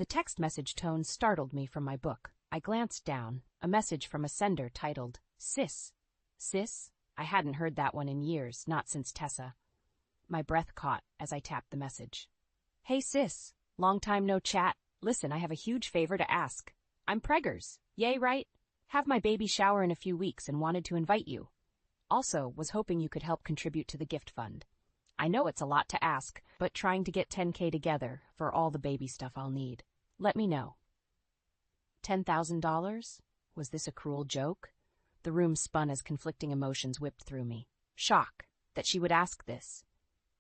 The text message tone startled me from my book. I glanced down, a message from a sender titled, Sis. Sis? I hadn't heard that one in years, not since Tessa. My breath caught as I tapped the message. Hey sis, long time no chat. Listen, I have a huge favor to ask. I'm preggers. Yay, right? Have my baby shower in a few weeks and wanted to invite you. Also, was hoping you could help contribute to the gift fund. I know it's a lot to ask, but trying to get $10K together for all the baby stuff I'll need. Let me know. $10,000? Was this a cruel joke? The room spun as conflicting emotions whipped through me. Shock that she would ask this.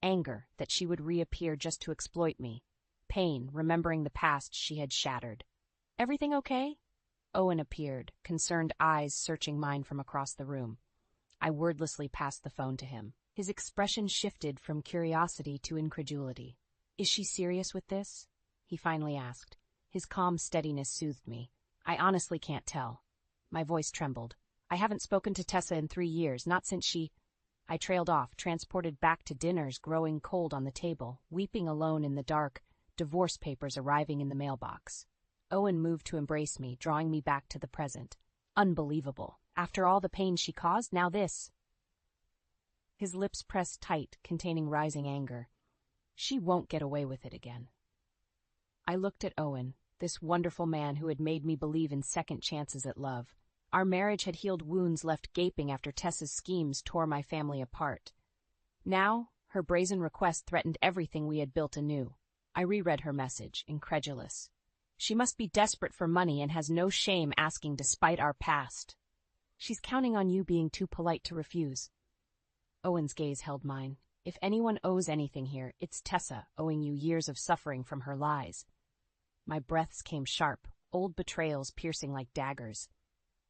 Anger that she would reappear just to exploit me. Pain, remembering the past she had shattered. Everything okay? Owen appeared, concerned eyes searching mine from across the room. I wordlessly passed the phone to him. His expression shifted from curiosity to incredulity. Is she serious with this? He finally asked. His calm steadiness soothed me. I honestly can't tell. My voice trembled. I haven't spoken to Tessa in 3 years, not since she... I trailed off, transported back to dinners growing cold on the table, weeping alone in the dark, divorce papers arriving in the mailbox. Owen moved to embrace me, drawing me back to the present. Unbelievable. After all the pain she caused, now this. His lips pressed tight, containing rising anger. She won't get away with it again. I looked at Owen, this wonderful man who had made me believe in second chances at love. Our marriage had healed wounds left gaping after Tessa's schemes tore my family apart. Now, her brazen request threatened everything we had built anew. I reread her message, incredulous. She must be desperate for money and has no shame asking despite our past. She's counting on you being too polite to refuse. Owen's gaze held mine. If anyone owes anything here, it's Tessa, owing you years of suffering from her lies. My breaths came sharp, old betrayals piercing like daggers.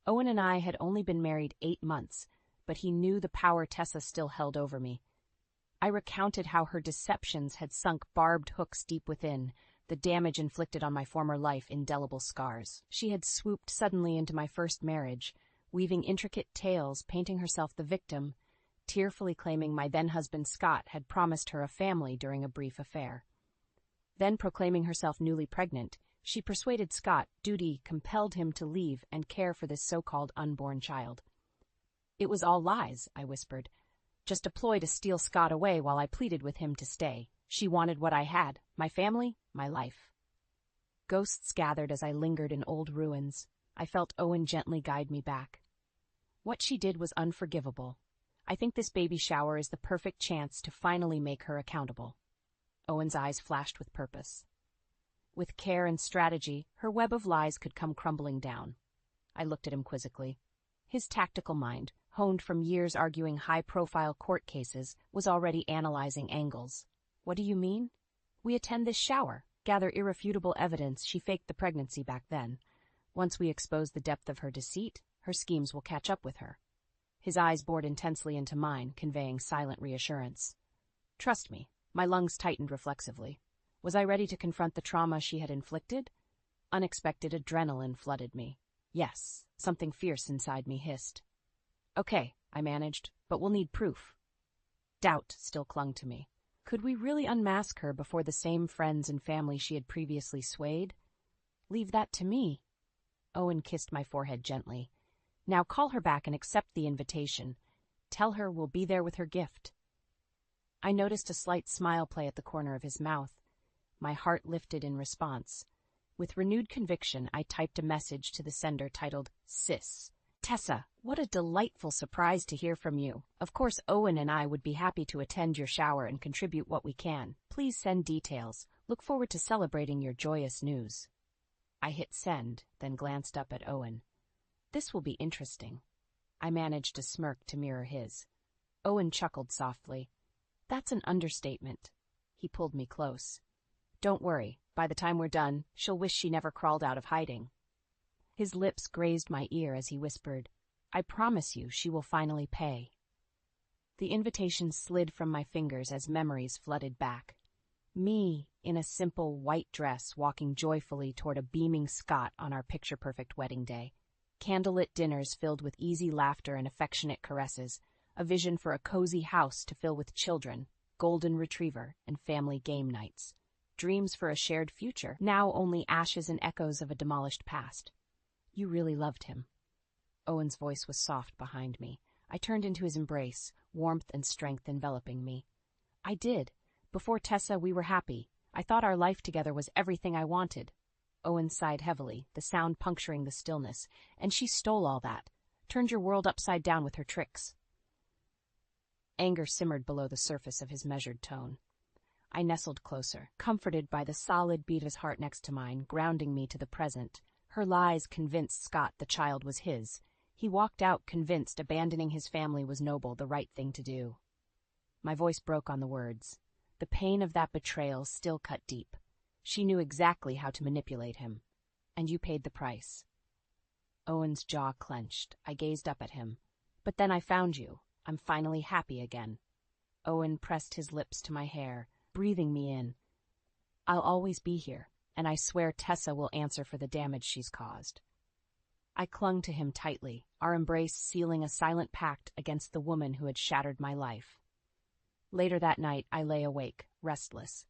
Owen and I had only been married 8 months, but he knew the power Tessa still held over me. I recounted how her deceptions had sunk barbed hooks deep within, the damage inflicted on my former life indelible scars. She had swooped suddenly into my first marriage, weaving intricate tales, painting herself the victim, tearfully claiming my then-husband Scott had promised her a family during a brief affair. Then, proclaiming herself newly pregnant, she persuaded Scott duty compelled him to leave and care for this so-called unborn child. It was all lies, I whispered. Just a ploy to steal Scott away while I pleaded with him to stay. She wanted what I had, my family, my life. Ghosts gathered as I lingered in old ruins. I felt Owen gently guide me back. What she did was unforgivable. I think this baby shower is the perfect chance to finally make her accountable. Owen's eyes flashed with purpose. With care and strategy, her web of lies could come crumbling down. I looked at him quizzically. His tactical mind, honed from years arguing high-profile court cases, was already analyzing angles. What do you mean? We attend this shower, gather irrefutable evidence she faked the pregnancy back then. Once we expose the depth of her deceit, her schemes will catch up with her. His eyes bored intensely into mine, conveying silent reassurance. Trust me, my lungs tightened reflexively. Was I ready to confront the trauma she had inflicted? Unexpected adrenaline flooded me. Yes, something fierce inside me hissed. Okay, I managed, but we'll need proof. Doubt still clung to me. Could we really unmask her before the same friends and family she had previously swayed? Leave that to me. Owen kissed my forehead gently. Now call her back and accept the invitation. Tell her we'll be there with her gift. I noticed a slight smile play at the corner of his mouth. My heart lifted in response. With renewed conviction, I typed a message to the sender titled, Sis. Tessa, what a delightful surprise to hear from you. Of course, Owen and I would be happy to attend your shower and contribute what we can. Please send details. Look forward to celebrating your joyous news. I hit send, then glanced up at Owen. This will be interesting. I managed a smirk to mirror his. Owen chuckled softly. That's an understatement. He pulled me close. Don't worry, by the time we're done, she'll wish she never crawled out of hiding. His lips grazed my ear as he whispered, I promise you she will finally pay. The invitation slid from my fingers as memories flooded back. Me, in a simple white dress, walking joyfully toward a beaming Scott on our picture-perfect wedding day. Candlelit dinners filled with easy laughter and affectionate caresses, a vision for a cozy house to fill with children, golden retriever, and family game nights. dreams for a shared future, now only ashes and echoes of a demolished past. You really loved him. Owen's voice was soft behind me. I turned into his embrace, warmth and strength enveloping me. I did. Before Tessa, we were happy. I thought our life together was everything I wanted. Owen sighed heavily, the sound puncturing the stillness. And she stole all that, turned your world upside down with her tricks. Anger simmered below the surface of his measured tone. I nestled closer, comforted by the solid beat of his heart next to mine, grounding me to the present. Her lies convinced Scott the child was his. He walked out convinced abandoning his family was noble, the right thing to do. My voice broke on the words. The pain of that betrayal still cut deep. She knew exactly how to manipulate him. And you paid the price. Owen's jaw clenched. I gazed up at him. But then I found you. I'm finally happy again. Owen pressed his lips to my hair, breathing me in. I'll always be here, and I swear Tessa will answer for the damage she's caused. I clung to him tightly, our embrace sealing a silent pact against the woman who had shattered my life. Later that night, I lay awake, restless.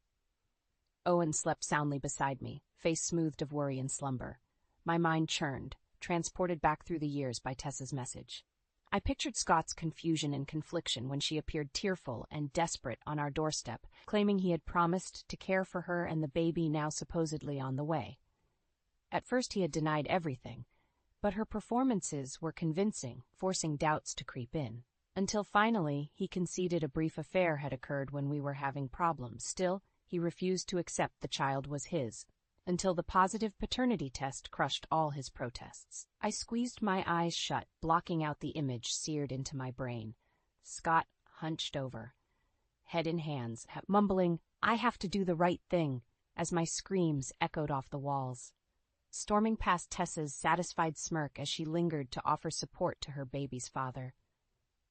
Owen slept soundly beside me, face smoothed of worry and slumber. My mind churned, transported back through the years by Tessa's message. I pictured Scott's confusion and confliction when she appeared tearful and desperate on our doorstep, claiming he had promised to care for her and the baby now supposedly on the way. At first he had denied everything, but her performances were convincing, forcing doubts to creep in. Until finally, he conceded a brief affair had occurred when we were having problems. Still, he refused to accept the child was his, until the positive paternity test crushed all his protests. I squeezed my eyes shut, blocking out the image seared into my brain. Scott hunched over, head in hands, mumbling, "I have to do the right thing," as my screams echoed off the walls. Storming past Tessa's satisfied smirk as she lingered to offer support to her baby's father.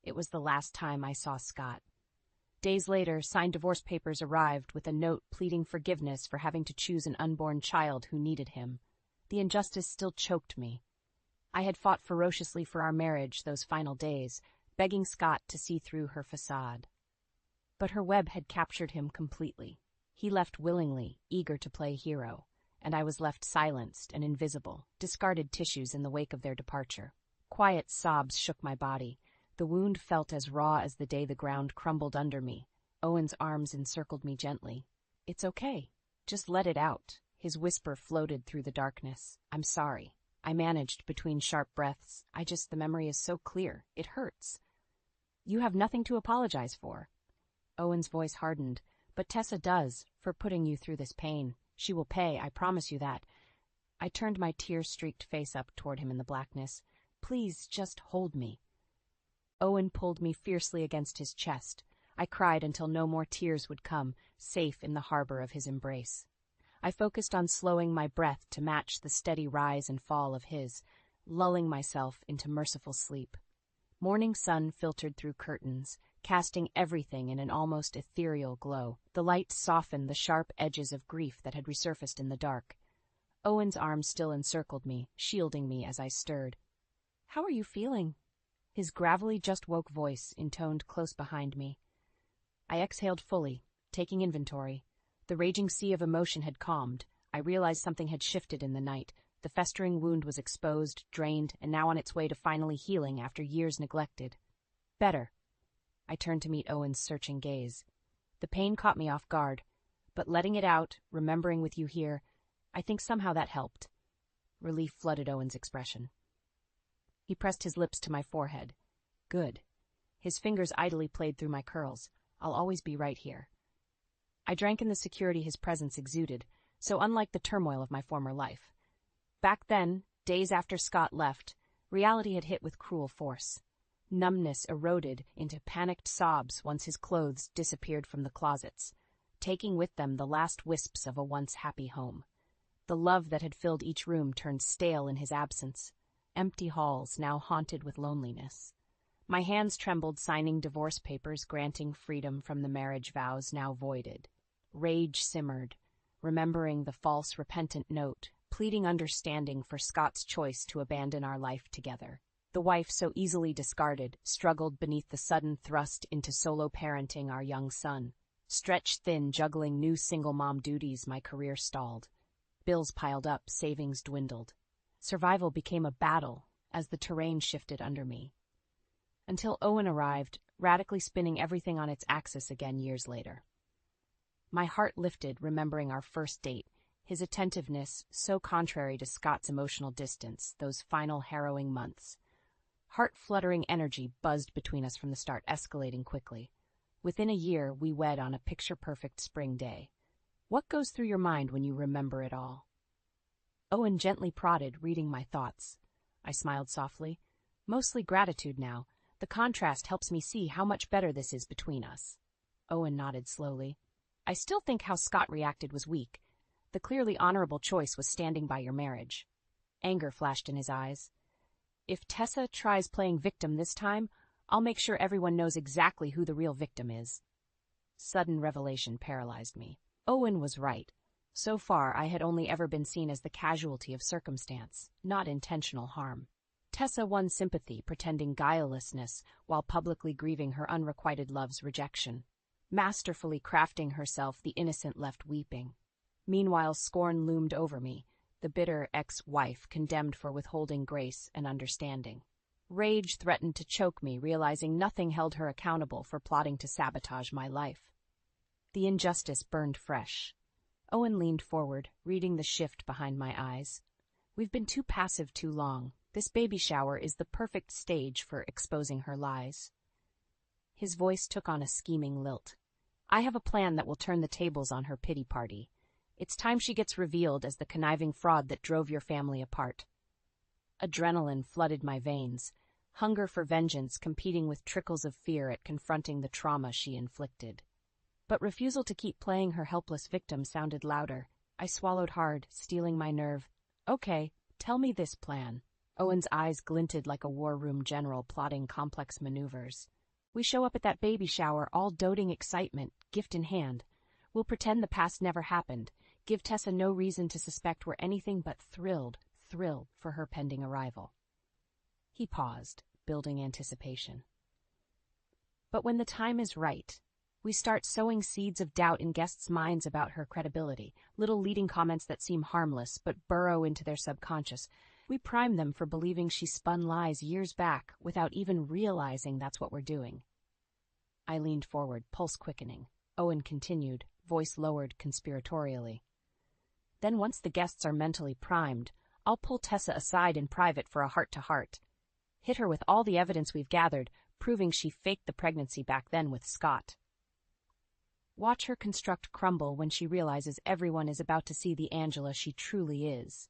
It was the last time I saw Scott. Days later, signed divorce papers arrived with a note pleading forgiveness for having to choose an unborn child who needed him. The injustice still choked me. I had fought ferociously for our marriage those final days, begging Scott to see through her facade. But her web had captured him completely. He left willingly, eager to play hero, and I was left silenced and invisible, discarded tissues in the wake of their departure. Quiet sobs shook my body. The wound felt as raw as the day the ground crumbled under me. Owen's arms encircled me gently. "It's okay. Just let it out." His whisper floated through the darkness. "I'm sorry." I managed between sharp breaths. The memory is so clear. It hurts. "You have nothing to apologize for." Owen's voice hardened. "But Tessa does, for putting you through this pain. She will pay, I promise you that." I turned my tear-streaked face up toward him in the blackness. "Please, just hold me." Owen pulled me fiercely against his chest. I cried until no more tears would come, safe in the harbor of his embrace. I focused on slowing my breath to match the steady rise and fall of his, lulling myself into merciful sleep. Morning sun filtered through curtains, casting everything in an almost ethereal glow. The light softened the sharp edges of grief that had resurfaced in the dark. Owen's arms still encircled me, shielding me as I stirred. "How are you feeling?" His gravelly, just-woke voice intoned close behind me. I exhaled fully, taking inventory. The raging sea of emotion had calmed. I realized something had shifted in the night. The festering wound was exposed, drained, and now on its way to finally healing after years neglected. "Better." I turned to meet Owen's searching gaze. The pain caught me off guard, but letting it out, remembering with you here, I think somehow that helped. Relief flooded Owen's expression. He pressed his lips to my forehead. "Good." His fingers idly played through my curls. "I'll always be right here." I drank in the security his presence exuded, so unlike the turmoil of my former life. Back then, days after Scott left, reality had hit with cruel force. Numbness eroded into panicked sobs once his clothes disappeared from the closets, taking with them the last wisps of a once happy home. The love that had filled each room turned stale in his absence. Empty halls now haunted with loneliness. My hands trembled signing divorce papers granting freedom from the marriage vows now voided. Rage simmered, remembering the false repentant note, pleading understanding for Scott's choice to abandon our life together. The wife so easily discarded struggled beneath the sudden thrust into solo parenting our young son. Stretched thin, juggling new single mom duties, my career stalled. Bills piled up, savings dwindled. Survival became a battle as the terrain shifted under me. Until Owen arrived, radically spinning everything on its axis again years later. My heart lifted, remembering our first date, his attentiveness so contrary to Scott's emotional distance, those final harrowing months. Heart-fluttering energy buzzed between us from the start, escalating quickly. Within a year, we wed on a picture-perfect spring day. What goes through your mind when you remember it all? Owen gently prodded, reading my thoughts. I smiled softly. Mostly gratitude now. The contrast helps me see how much better this is between us. Owen nodded slowly. I still think how Scott reacted was weak. The clearly honorable choice was standing by your marriage. Anger flashed in his eyes. If Tessa tries playing victim this time, I'll make sure everyone knows exactly who the real victim is. Sudden revelation paralyzed me. Owen was right. So far, I had only ever been seen as the casualty of circumstance, not intentional harm. Tessa won sympathy, pretending guilelessness, while publicly grieving her unrequited love's rejection. Masterfully crafting herself, the innocent left weeping. Meanwhile, scorn loomed over me, the bitter ex-wife condemned for withholding grace and understanding. Rage threatened to choke me, realizing nothing held her accountable for plotting to sabotage my life. The injustice burned fresh. Owen leaned forward, reading the shift behind my eyes. We've been too passive too long. This baby shower is the perfect stage for exposing her lies. His voice took on a scheming lilt. I have a plan that will turn the tables on her pity party. It's time she gets revealed as the conniving fraud that drove your family apart. Adrenaline flooded my veins, hunger for vengeance competing with trickles of fear at confronting the trauma she inflicted. But refusal to keep playing her helpless victim sounded louder. I swallowed hard, steeling my nerve. Okay, tell me this plan. Owen's eyes glinted like a war room general plotting complex maneuvers. We show up at that baby shower, all doting excitement, gift in hand. We'll pretend the past never happened, give Tessa no reason to suspect we're anything but thrilled for her pending arrival. He paused, building anticipation. But when the time is right, we start sowing seeds of doubt in guests' minds about her credibility, little leading comments that seem harmless but burrow into their subconscious. We prime them for believing she spun lies years back without even realizing that's what we're doing. I leaned forward, pulse quickening. Owen continued, voice lowered conspiratorially. Then once the guests are mentally primed, I'll pull Tessa aside in private for a heart-to-heart. Hit her with all the evidence we've gathered, proving she faked the pregnancy back then with Scott. Watch her construct crumble when she realizes everyone is about to see the Angela she truly is.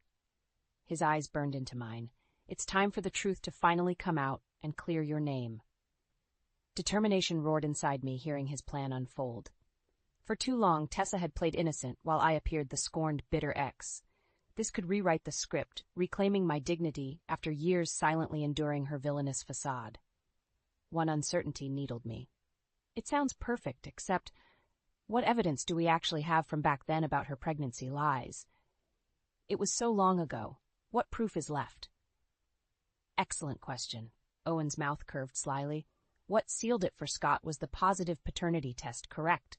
His eyes burned into mine. It's time for the truth to finally come out and clear your name. Determination roared inside me, hearing his plan unfold. For too long, Tessa had played innocent while I appeared the scorned, bitter ex. This could rewrite the script, reclaiming my dignity after years silently enduring her villainous facade. One uncertainty needled me. It sounds perfect, except what evidence do we actually have from back then about her pregnancy lies? It was so long ago. What proof is left? Excellent question. Owen's mouth curved slyly. What sealed it for Scott was the positive paternity test, correct?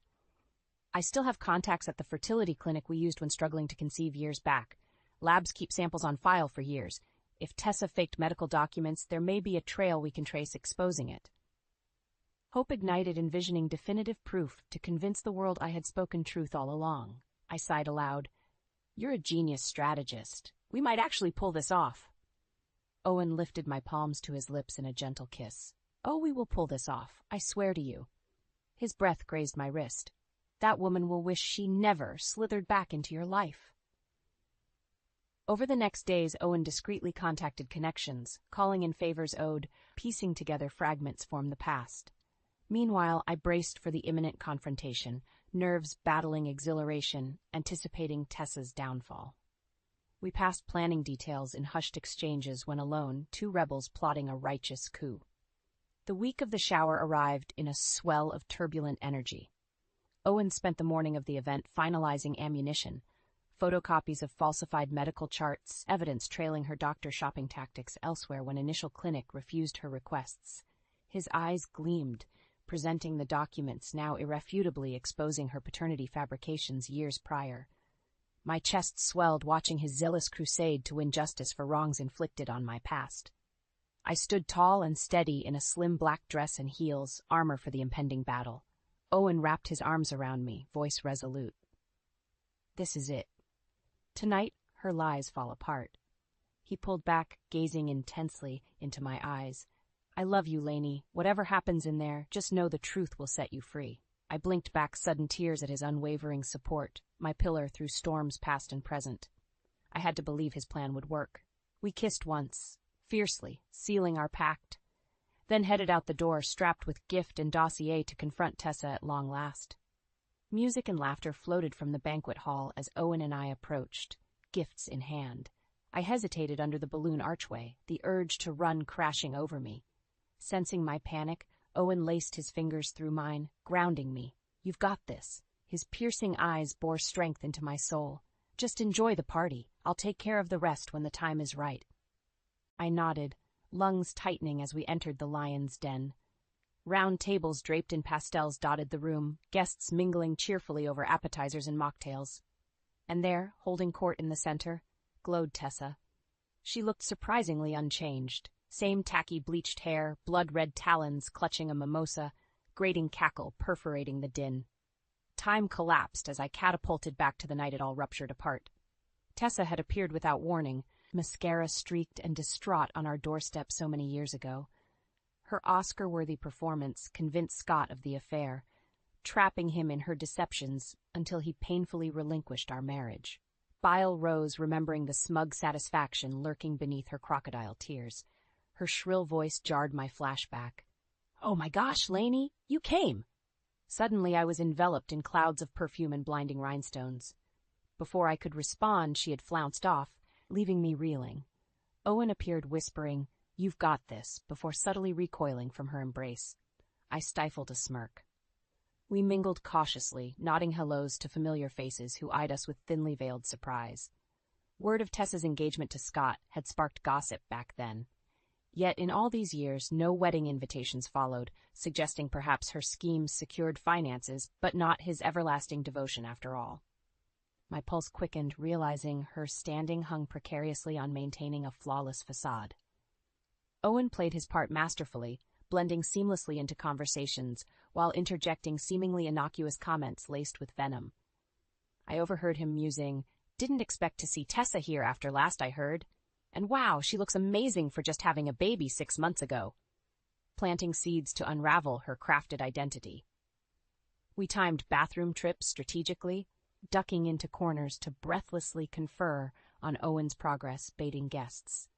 I still have contacts at the fertility clinic we used when struggling to conceive years back. Labs keep samples on file for years. If Tessa faked medical documents, there may be a trail we can trace exposing it. Hope ignited, envisioning definitive proof to convince the world I had spoken truth all along. I sighed aloud. You're a genius strategist. We might actually pull this off. Owen lifted my palms to his lips in a gentle kiss. Oh, we will pull this off, I swear to you. His breath grazed my wrist. That woman will wish she never slithered back into your life. Over the next days, Owen discreetly contacted connections, calling in favors owed, piecing together fragments from the past. Meanwhile, I braced for the imminent confrontation, nerves battling exhilaration, anticipating Tessa's downfall. We passed planning details in hushed exchanges when alone, two rebels plotting a righteous coup. The week of the shower arrived in a swell of turbulent energy. Owen spent the morning of the event finalizing ammunition, photocopies of falsified medical charts, evidence trailing her doctor shopping tactics elsewhere when initial clinic refused her requests. His eyes gleamed, presenting the documents now irrefutably exposing her paternity fabrications years prior. My chest swelled watching his zealous crusade to win justice for wrongs inflicted on my past. I stood tall and steady in a slim black dress and heels, armor for the impending battle. Owen wrapped his arms around me, voice resolute. This is it. Tonight, her lies fall apart. He pulled back, gazing intensely into my eyes. I love you, Lainey. Whatever happens in there, just know the truth will set you free. I blinked back sudden tears at his unwavering support, my pillar through storms past and present. I had to believe his plan would work. We kissed once, fiercely, sealing our pact, then headed out the door, strapped with gift and dossier to confront Tessa at long last. Music and laughter floated from the banquet hall as Owen and I approached, gifts in hand. I hesitated under the balloon archway, the urge to run crashing over me. Sensing my panic, Owen laced his fingers through mine, grounding me. You've got this. His piercing eyes bore strength into my soul. Just enjoy the party. I'll take care of the rest when the time is right. I nodded, lungs tightening as we entered the lion's den. Round tables draped in pastels dotted the room, guests mingling cheerfully over appetizers and mocktails. And there, holding court in the center, glowed Tessa. She looked surprisingly unchanged. Same tacky bleached hair, blood-red talons clutching a mimosa, grating cackle perforating the din. Time collapsed as I catapulted back to the night it all ruptured apart. Tessa had appeared without warning, mascara streaked and distraught on our doorstep so many years ago. Her Oscar-worthy performance convinced Scott of the affair, trapping him in her deceptions until he painfully relinquished our marriage. Bile rose, remembering the smug satisfaction lurking beneath her crocodile tears. Her shrill voice jarred my flashback. "Oh my gosh, Lainey, you came!" Suddenly I was enveloped in clouds of perfume and blinding rhinestones. Before I could respond, she had flounced off, leaving me reeling. Owen appeared whispering, "You've got this," before subtly recoiling from her embrace. I stifled a smirk. We mingled cautiously, nodding hellos to familiar faces who eyed us with thinly veiled surprise. Word of Tessa's engagement to Scott had sparked gossip back then. Yet in all these years, no wedding invitations followed, suggesting perhaps her schemes secured finances, but not his everlasting devotion after all. My pulse quickened, realizing her standing hung precariously on maintaining a flawless facade. Owen played his part masterfully, blending seamlessly into conversations, while interjecting seemingly innocuous comments laced with venom. I overheard him musing, "Didn't expect to see Tessa here after last I heard. And wow, she looks amazing for just having a baby 6 months ago," planting seeds to unravel her crafted identity. We timed bathroom trips strategically, ducking into corners to breathlessly confer on Owen's progress, baiting guests.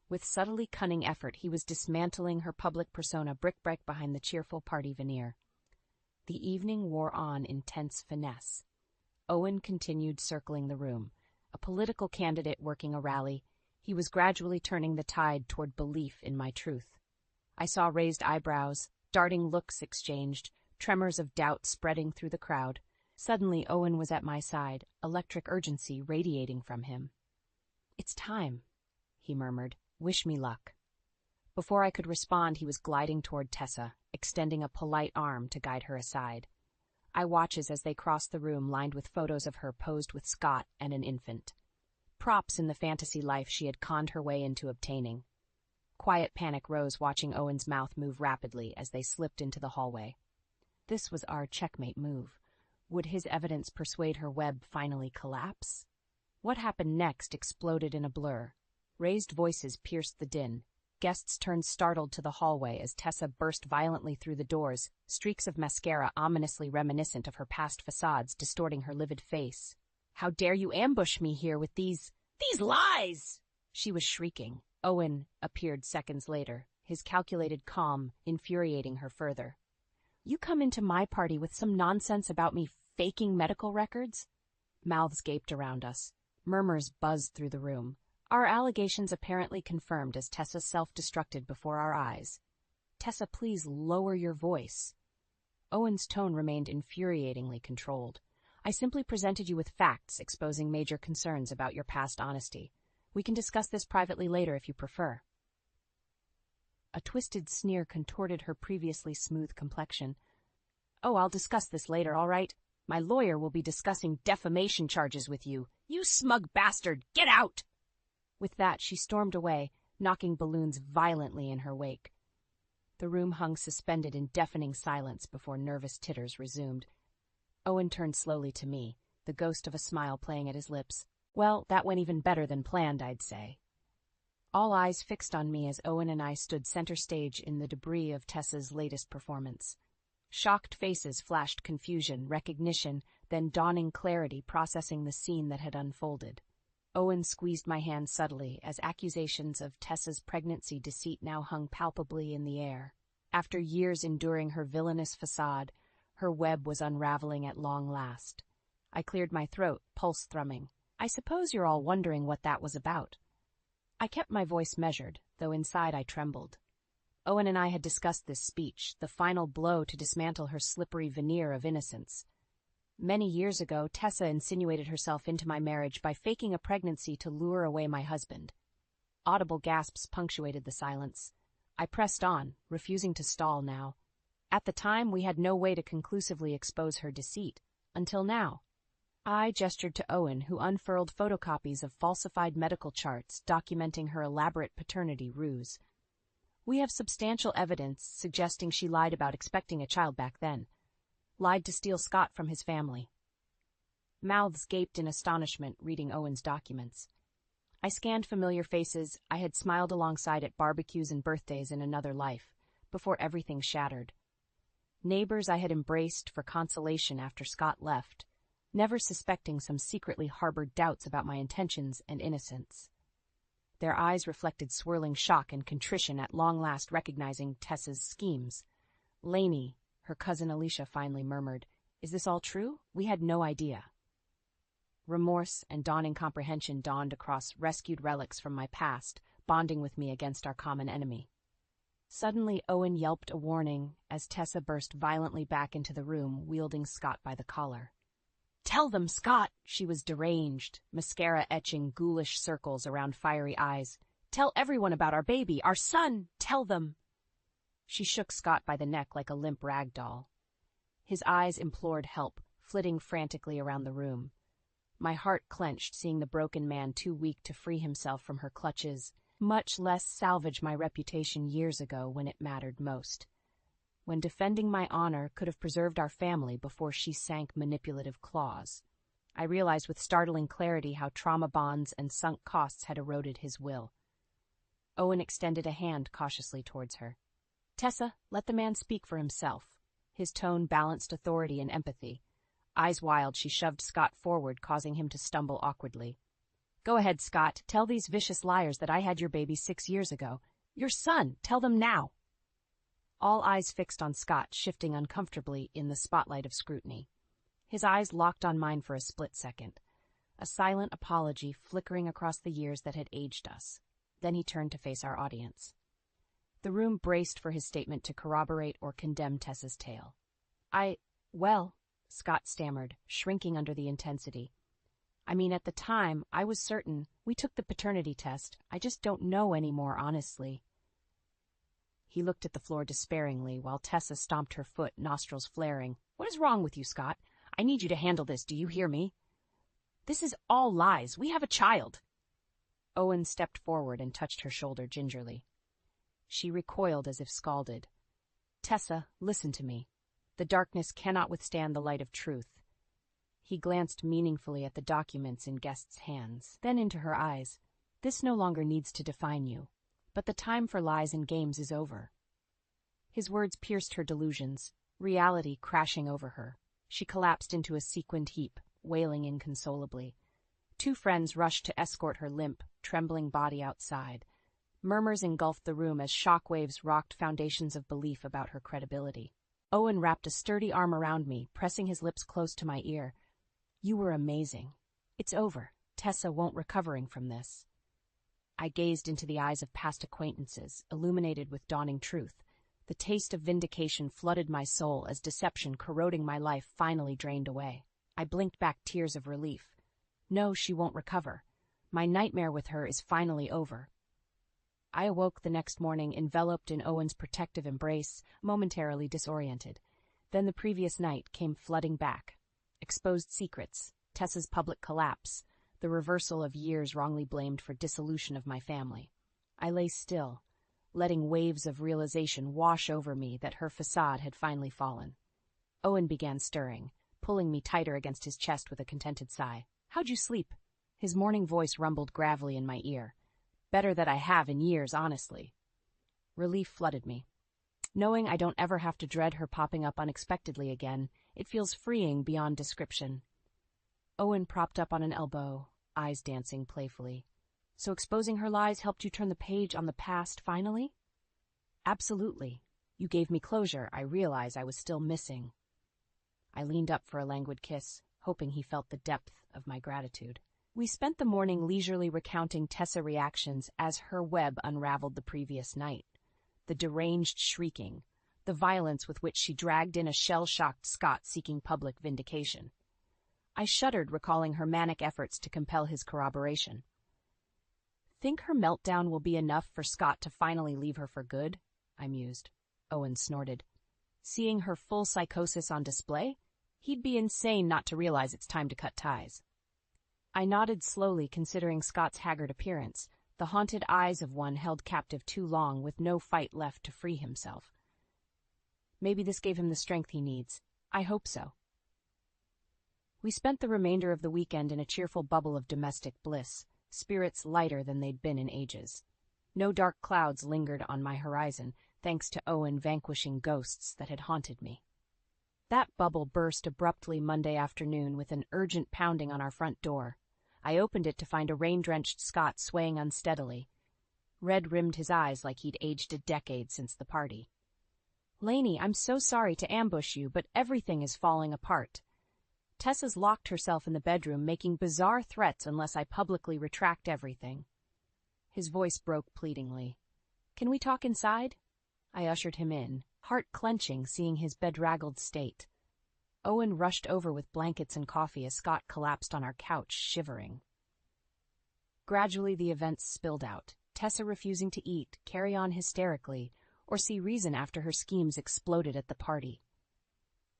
With subtly cunning effort, he was dismantling her public persona brick behind the cheerful party veneer. The evening wore on intense finesse. Owen continued circling the room. A political candidate working a rally, he was gradually turning the tide toward belief in my truth. I saw raised eyebrows, darting looks exchanged, tremors of doubt spreading through the crowd. Suddenly, Owen was at my side, electric urgency radiating from him. "It's time," he murmured. "Wish me luck." Before I could respond, he was gliding toward Tessa, extending a polite arm to guide her aside. I watches as they crossed the room lined with photos of her posed with Scott and an infant. Props in the fantasy life she had conned her way into obtaining. Quiet panic rose watching Owen's mouth move rapidly as they slipped into the hallway. This was our checkmate move. Would his evidence persuade her web finally collapse? What happened next exploded in a blur. Raised voices pierced the din. Guests turned startled to the hallway as Tessa burst violently through the doors, streaks of mascara ominously reminiscent of her past facades distorting her livid face. "How dare you ambush me here with these lies!" she was shrieking. Owen appeared seconds later, his calculated calm infuriating her further. "You come into my party with some nonsense about me faking medical records?" Mouths gaped around us. Murmurs buzzed through the room. Our allegations apparently confirmed as Tessa self-destructed before our eyes. "Tessa, please lower your voice." Owen's tone remained infuriatingly controlled. "I simply presented you with facts exposing major concerns about your past honesty. We can discuss this privately later if you prefer." A twisted sneer contorted her previously smooth complexion. Oh, I'll discuss this later, all right? My lawyer will be discussing defamation charges with you. You smug bastard, get out! With that, she stormed away, knocking balloons violently in her wake. The room hung suspended in deafening silence before nervous titters resumed. Owen turned slowly to me, the ghost of a smile playing at his lips. Well, that went even better than planned, I'd say. All eyes fixed on me as Owen and I stood center stage in the debris of Tessa's latest performance. Shocked faces flashed confusion, recognition, then dawning clarity processing the scene that had unfolded. Owen squeezed my hand subtly as accusations of Tessa's pregnancy deceit now hung palpably in the air. After years enduring her villainous facade, her web was unraveling at long last. I cleared my throat, pulse thrumming. I suppose you're all wondering what that was about. I kept my voice measured, though inside I trembled. Owen and I had discussed this speech, the final blow to dismantle her slippery veneer of innocence. Many years ago, Tessa insinuated herself into my marriage by faking a pregnancy to lure away my husband. Audible gasps punctuated the silence. I pressed on, refusing to stall now. At the time, we had no way to conclusively expose her deceit. Until now. I gestured to Owen, who unfurled photocopies of falsified medical charts documenting her elaborate paternity ruse. We have substantial evidence suggesting she lied about expecting a child back then. Lied to steal Scott from his family. Mouths gaped in astonishment reading Owen's documents. I scanned familiar faces I had smiled alongside at barbecues and birthdays in another life, before everything shattered. Neighbors I had embraced for consolation after Scott left, never suspecting some secretly harbored doubts about my intentions and innocence. Their eyes reflected swirling shock and contrition at long last recognizing Tessa's schemes. "Lainey," her cousin Alicia finally murmured, "is this all true? We had no idea." Remorse and dawning comprehension dawned across rescued relics from my past, bonding with me against our common enemy. Suddenly, Owen yelped a warning as Tessa burst violently back into the room, wielding Scott by the collar. "Tell them, Scott!" She was deranged, mascara etching ghoulish circles around fiery eyes. "Tell everyone about our baby, our son! Tell them!" She shook Scott by the neck like a limp rag doll. His eyes implored help, flitting frantically around the room. My heart clenched seeing the broken man too weak to free himself from her clutches, much less salvage my reputation years ago when it mattered most. When defending my honor could have preserved our family before she sank manipulative claws. I realized with startling clarity how trauma bonds and sunk costs had eroded his will. Owen extended a hand cautiously towards her. "Tessa, let the man speak for himself." His tone balanced authority and empathy. Eyes wild, she shoved Scott forward, causing him to stumble awkwardly. "Go ahead, Scott. Tell these vicious liars that I had your baby 6 years ago. Your son. Tell them now." All eyes fixed on Scott, shifting uncomfortably in the spotlight of scrutiny. His eyes locked on mine for a split second, a silent apology flickering across the years that had aged us. Then he turned to face our audience. The room braced for his statement to corroborate or condemn Tessa's tale. Well, Scott stammered, shrinking under the intensity. "I mean, at the time, I was certain. We took the paternity test. I just don't know anymore, honestly." He looked at the floor despairingly while Tessa stomped her foot, nostrils flaring. "What is wrong with you, Scott? I need you to handle this, do you hear me? This is all lies. We have a child." Owen stepped forward and touched her shoulder gingerly. She recoiled as if scalded. "Tessa, listen to me. The darkness cannot withstand the light of truth." He glanced meaningfully at the documents in Guest's hands, then into her eyes. "This no longer needs to define you. But the time for lies and games is over." His words pierced her delusions, reality crashing over her. She collapsed into a sequined heap, wailing inconsolably. 2 friends rushed to escort her limp, trembling body outside. Murmurs engulfed the room as shock waves rocked foundations of belief about her credibility. Owen wrapped a sturdy arm around me, pressing his lips close to my ear. "You were amazing. It's over. Tessa won't recovering from this." I gazed into the eyes of past acquaintances, illuminated with dawning truth. The taste of vindication flooded my soul as deception corroding my life finally drained away. I blinked back tears of relief. No, she won't recover. My nightmare with her is finally over. I awoke the next morning enveloped in Owen's protective embrace, momentarily disoriented. Then the previous night came flooding back. Exposed secrets, Tessa's public collapse, the reversal of years wrongly blamed for dissolution of my family. I lay still, letting waves of realization wash over me that her facade had finally fallen. Owen began stirring, pulling me tighter against his chest with a contented sigh. "How'd you sleep?" His morning voice rumbled gravelly in my ear. "Better that I have in years, honestly." Relief flooded me. Knowing I don't ever have to dread her popping up unexpectedly again, it feels freeing beyond description. Owen propped up on an elbow, eyes dancing playfully. "So exposing her lies helped you turn the page on the past, finally?" "Absolutely. You gave me closure I realize I was still missing." I leaned up for a languid kiss, hoping he felt the depth of my gratitude. We spent the morning leisurely recounting Tessa reactions as her web unraveled the previous night. The deranged shrieking, the violence with which she dragged in a shell-shocked Scott seeking public vindication. I shuddered recalling her manic efforts to compel his corroboration. "Think her meltdown will be enough for Scott to finally leave her for good?" I mused. Owen snorted. "Seeing her full psychosis on display? He'd be insane not to realize it's time to cut ties." I nodded slowly, considering Scott's haggard appearance, the haunted eyes of one held captive too long with no fight left to free himself. Maybe this gave him the strength he needs. I hope so. We spent the remainder of the weekend in a cheerful bubble of domestic bliss, spirits lighter than they'd been in ages. No dark clouds lingered on my horizon, thanks to Owen vanquishing ghosts that had haunted me. That bubble burst abruptly Monday afternoon with an urgent pounding on our front door. I opened it to find a rain-drenched Scott swaying unsteadily. Red rimmed his eyes like he'd aged a decade since the party. "Lainey, I'm so sorry to ambush you, but everything is falling apart. Tessa's locked herself in the bedroom, making bizarre threats unless I publicly retract everything." His voice broke pleadingly. "Can we talk inside?" I ushered him in, heart clenching seeing his bedraggled state. Owen rushed over with blankets and coffee as Scott collapsed on our couch, shivering. Gradually the events spilled out, Tessa refusing to eat, carry on hysterically, or see reason after her schemes exploded at the party.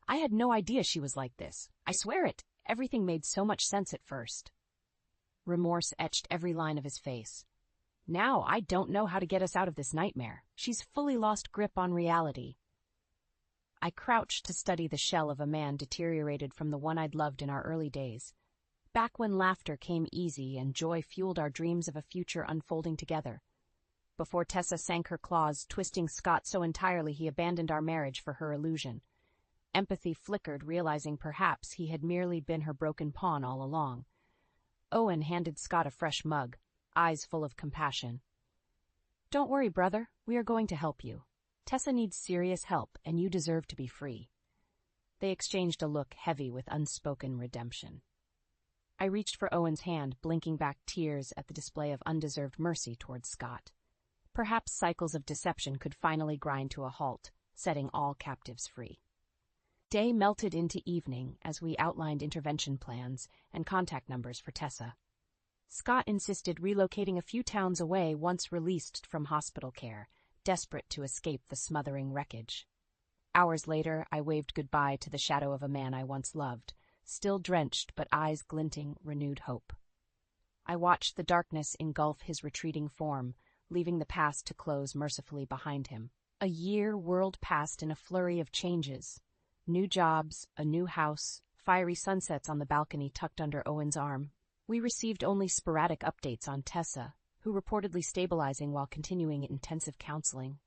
I had no idea she was like this. I swear it. Everything made so much sense at first. Remorse etched every line of his face. Now I don't know how to get us out of this nightmare. She's fully lost grip on reality. I crouched to study the shell of a man deteriorated from the one I'd loved in our early days, back when laughter came easy and joy fueled our dreams of a future unfolding together. Before Tessa sank her claws, twisting Scott so entirely he abandoned our marriage for her illusion. Empathy flickered, realizing perhaps he had merely been her broken pawn all along. Owen handed Scott a fresh mug, eyes full of compassion. "Don't worry, brother. We are going to help you. Tessa needs serious help, and you deserve to be free." They exchanged a look heavy with unspoken redemption. I reached for Owen's hand, blinking back tears at the display of undeserved mercy towards Scott. Perhaps cycles of deception could finally grind to a halt, setting all captives free. Day melted into evening as we outlined intervention plans and contact numbers for Tessa. Scott insisted relocating a few towns away once released from hospital care, desperate to escape the smothering wreckage. Hours later, I waved goodbye to the shadow of a man I once loved, still drenched but eyes glinting renewed hope. I watched the darkness engulf his retreating form, leaving the past to close mercifully behind him. A year whirled past in a flurry of changes. New jobs, a new house, fiery sunsets on the balcony tucked under Owen's arm. We received only sporadic updates on Tessa, who reportedly stabilizing while continuing intensive counseling.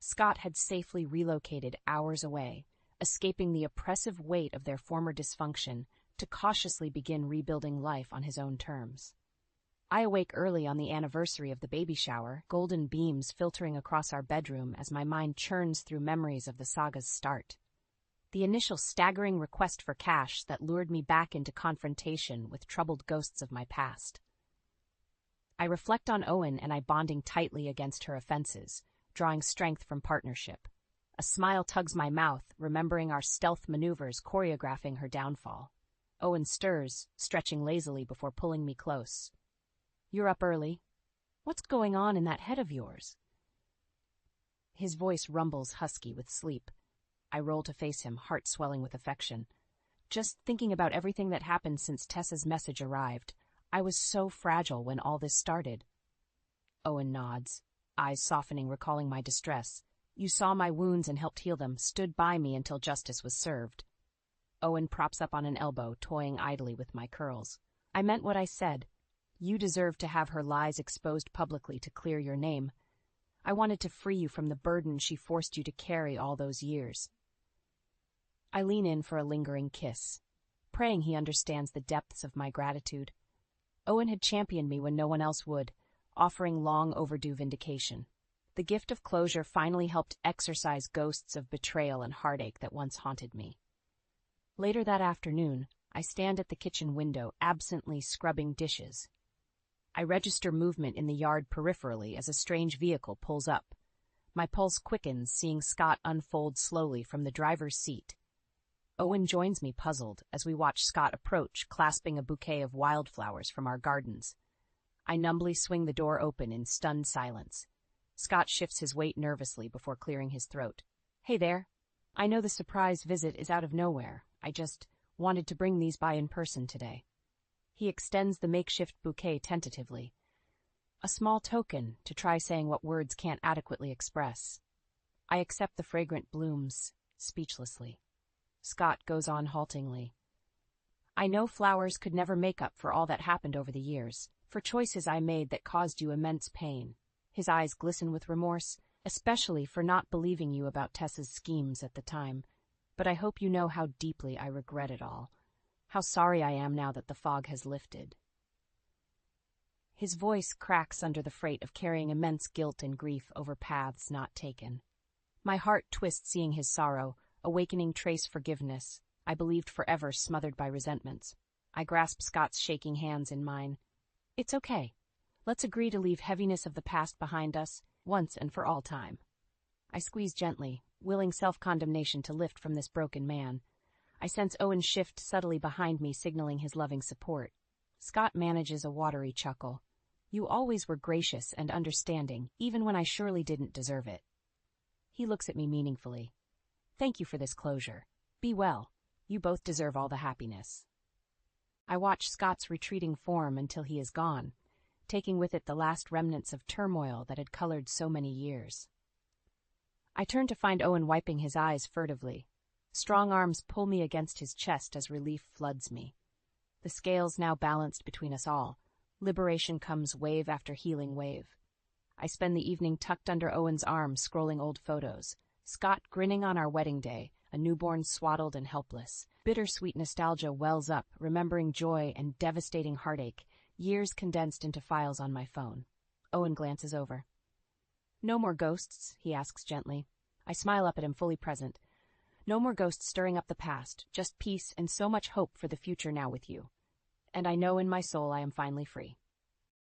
Scott had safely relocated hours away, escaping the oppressive weight of their former dysfunction to cautiously begin rebuilding life on his own terms. I awake early on the anniversary of the baby shower, golden beams filtering across our bedroom as my mind churns through memories of the saga's start. The initial staggering request for cash that lured me back into confrontation with troubled ghosts of my past. I reflect on Owen and I bonding tightly against her offenses, drawing strength from partnership. A smile tugs my mouth, remembering our stealth maneuvers choreographing her downfall. Owen stirs, stretching lazily before pulling me close. "You're up early. What's going on in that head of yours?" His voice rumbles husky with sleep. I roll to face him, heart swelling with affection. Just thinking about everything that happened since Tessa's message arrived. I was so fragile when all this started. Owen nods, eyes softening, recalling my distress. You saw my wounds and helped heal them, stood by me until justice was served. Owen props up on an elbow, toying idly with my curls. I meant what I said. You deserve to have her lies exposed publicly to clear your name. I wanted to free you from the burden she forced you to carry all those years. I lean in for a lingering kiss, praying he understands the depths of my gratitude. Owen had championed me when no one else would, offering long overdue vindication. The gift of closure finally helped exorcise ghosts of betrayal and heartache that once haunted me. Later that afternoon, I stand at the kitchen window, absently scrubbing dishes. I register movement in the yard peripherally as a strange vehicle pulls up. My pulse quickens, seeing Scott unfold slowly from the driver's seat. Owen joins me, puzzled, as we watch Scott approach, clasping a bouquet of wildflowers from our gardens. I numbly swing the door open in stunned silence. Scott shifts his weight nervously before clearing his throat. Hey there. I know the surprise visit is out of nowhere. I just wanted to bring these by in person today. He extends the makeshift bouquet tentatively. A small token to try saying what words can't adequately express. I accept the fragrant blooms, speechlessly. Scott goes on haltingly. I know flowers could never make up for all that happened over the years, for choices I made that caused you immense pain. His eyes glisten with remorse, especially for not believing you about Tessa's schemes at the time. But I hope you know how deeply I regret it all. How sorry I am now that the fog has lifted. His voice cracks under the freight of carrying immense guilt and grief over paths not taken. My heart twists seeing his sorrow, awakening trace forgiveness, I believed forever smothered by resentments. I grasp Scott's shaking hands in mine. It's okay. Let's agree to leave heaviness of the past behind us, once and for all time. I squeeze gently, willing self-condemnation to lift from this broken man. I sense Owen shift subtly behind me, signaling his loving support. Scott manages a watery chuckle. You always were gracious and understanding, even when I surely didn't deserve it. He looks at me meaningfully. Thank you for this closure. Be well. You both deserve all the happiness. I watch Scott's retreating form until he is gone, taking with it the last remnants of turmoil that had colored so many years. I turn to find Owen wiping his eyes furtively. Strong arms pull me against his chest as relief floods me. The scales now balanced between us all. Liberation comes wave after healing wave. I spend the evening tucked under Owen's arm, scrolling old photos. Scott grinning on our wedding day, a newborn swaddled and helpless. Bittersweet nostalgia wells up, remembering joy and devastating heartache, years condensed into files on my phone. Owen glances over. No more ghosts, he asks gently. I smile up at him, fully present. No more ghosts stirring up the past, just peace and so much hope for the future now with you. And I know in my soul I am finally free.